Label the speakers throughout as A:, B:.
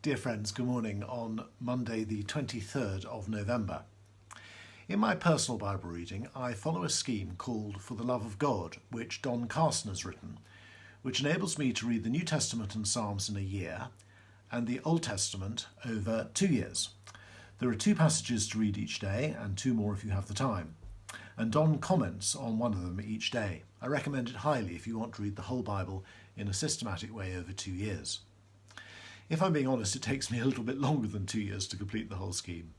A: Dear friends, good morning on Monday the 23rd of November. In my personal Bible reading, I follow a scheme called For the Love of God, which Don Carson has written, which enables me to read the New Testament and Psalms in a year and the Old Testament over 2 years. There are 2 passages to read each day and 2 more if you have the time. And Don comments on one of them each day. I recommend it highly if you want to read the whole Bible in a systematic way over 2 years. If I'm being honest, it takes me a little bit longer than 2 years to complete the whole scheme.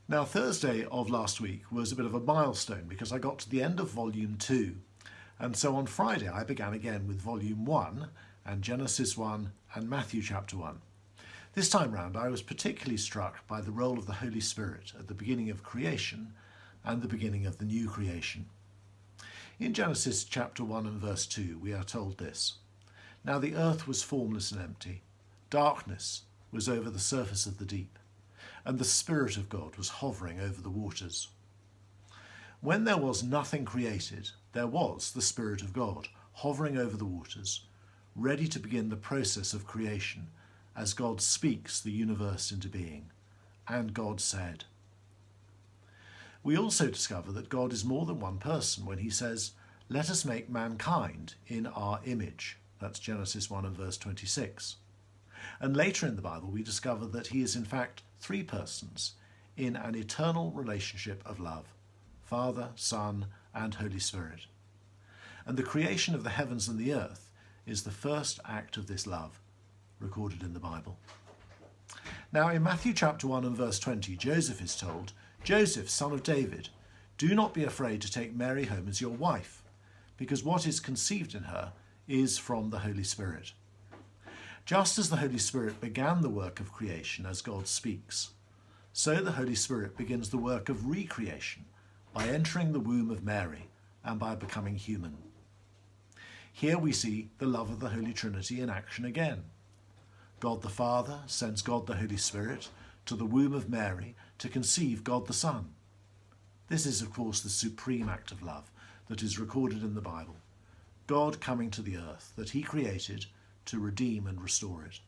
A: Now, Thursday of last week was a bit of a milestone because I got to the end of Volume 2. And so on Friday I began again with Volume 1 and Genesis 1 and Matthew chapter 1. This time round I was particularly struck by the role of the Holy Spirit at the beginning of creation and the beginning of the new creation. In Genesis chapter 1 and verse 2 we are told this: "Now the earth was formless and empty. Darkness was over the surface of the deep, and the Spirit of God was hovering over the waters." When there was nothing created, there was the Spirit of God hovering over the waters, ready to begin the process of creation as God speaks the universe into being. And God said. We also discover that God is more than one person when he says, "Let us make mankind in our image." That's Genesis 1 and verse 26. And later in the Bible we discover that he is in fact 3 persons in an eternal relationship of love: Father, Son, and Holy Spirit. And the creation of the heavens and the earth is the first act of this love recorded in the Bible. Now in Matthew chapter 1 and verse 20, Joseph is told, "Joseph, son of David, do not be afraid to take Mary home as your wife, because what is conceived in her is from the Holy Spirit." Just as the Holy Spirit began the work of creation as God speaks, so the Holy Spirit begins the work of recreation by entering the womb of Mary and by becoming human. Here we see the love of the Holy Trinity in action again. God the Father sends God the Holy Spirit to the womb of Mary to conceive God the Son. This is, of course, the supreme act of love that is recorded in the Bible. God coming to the earth that he created to redeem and restore it.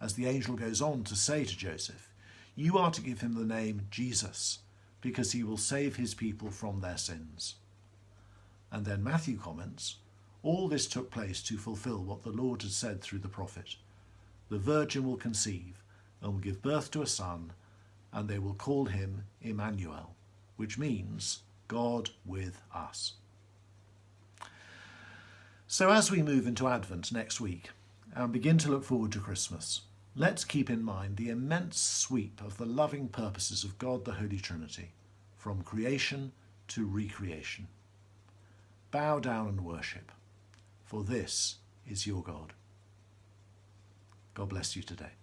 A: As the angel goes on to say to Joseph, "You are to give him the name Jesus, because he will save his people from their sins." And then Matthew comments, "All this took place to fulfill what the Lord had said through the prophet. The virgin will conceive and will give birth to a son, and they will call him Emmanuel," which means God with us. So as we move into Advent next week and begin to look forward to Christmas, let's keep in mind the immense sweep of the loving purposes of God the Holy Trinity, from creation to recreation. Bow down and worship, for this is your God. God bless you today.